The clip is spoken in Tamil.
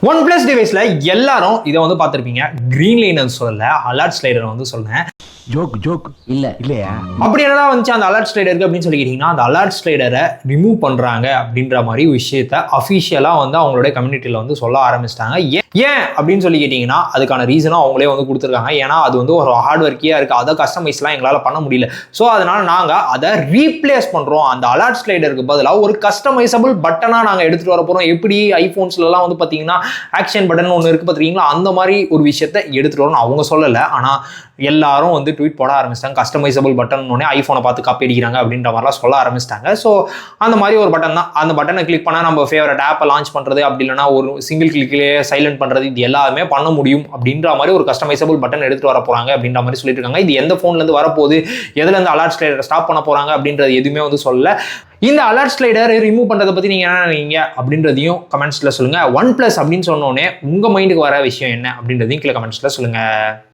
OnePlus டிவைஸ்ல எல்லாரும் இதை வந்து பார்த்திருப்பீங்க. கிரீன் லைன் சொல்லல, அலர்ட் ஸ்லைடர் வந்து சொல்றேன். ஜோக் இல்லையா? அப்படி என்னதான் வந்துச்சு அந்த அலர்ட் ஸ்லைடருக்கு அப்படின்னு சொல்லி கேட்டீங்கன்னா, அந்த அலர்ட் ஸ்லைடரை ரிமூவ் பண்றாங்க அப்படின்ற மாதிரி விஷயத்த அஃபிஷியலா வந்து அவங்களுடைய கம்யூனிட்டியில வந்து சொல்ல ஆரம்பிச்சிட்டாங்க. ஏன் அப்படின்னு சொல்லி கேட்டீங்கன்னா, அதுக்கான ரீசனும் அவங்களே வந்து கொடுத்துருக்காங்க. ஏன்னா அது வந்து ஒரு ஹார்ட் ஒர்க்கியா இருக்கு, அதை கஸ்டமைஸ்லாம் எங்களால் பண்ண முடியல. ஸோ அதனால நாங்கள் அதை ரீப்ளேஸ் பண்றோம். அந்த அலர்ட் ஸ்லைடருக்கு பதிலாக ஒரு கஸ்டமைசபிள் பட்டனா நாங்கள் எடுத்துட்டு வர போறோம். எப்படி ஐபோன்ஸ்லாம் வந்து பார்த்தீங்கன்னா ஆக்ஷன் பட்டன் ஒன்று இருக்கு பார்த்தீங்களா, அந்த மாதிரி ஒரு விஷயத்தை எடுத்துட்டு வரணும் அவங்க சொல்லலை. ஆனால் எல்லாரும் வந்து ட்வீட் போட ஆரம்பிச்சிட்டாங்க. கஸ்டமைசபிள் பட்டன் ஒன்னே ஐஃபோனை பார்த்து காப்பி அடிக்கிறாங்க அப்படின்ற மாதிரிலாம் சொல்ல ஆரம்பிச்சிட்டாங்க. ஸோ அந்த மாதிரி ஒரு பட்டன் தான். அந்த பட்டனை கிளிக் பண்ணால் நம்ம ஃபேவரட் ஆப்பை லான்ச் பண்ணுறது, அப்படி இல்லைனா ஒரு சிங்கிள் கிளிக்லேயே சைலண்ட் பண்ணுறது, இது எல்லாமே பண்ண முடியும் அப்படின்ற மாதிரி ஒரு கஸ்டமைசபிள் பட்டன் எடுத்துட்டு வர போகிறாங்க அப்படின்ற மாதிரி சொல்லிட்டு இருக்காங்க. இது எந்த ஃபோன்லேருந்து வரப்போகுது, எதுலேருந்து அலர்ட் ஸ்லைடரை ஸ்டாப் பண்ண போகிறாங்க அப்படின்றது எதுவுமே வந்து சொல்லல. இந்த அலர்ட் ஸ்லைடர் ரிமூவ் பண்ணுறதை பற்றி நீங்கள் என்ன நினைக்கிறீங்க அப்படின்றதையும் கமெண்ட்ஸில் சொல்லுங்கள். OnePlus அப்படின்னு சொன்னோடனே உங்கள் மைண்டுக்கு வர விஷயம் என்ன அப்படின்றதையும் கீழே கமெண்ட்ஸில் சொல்லுங்கள்.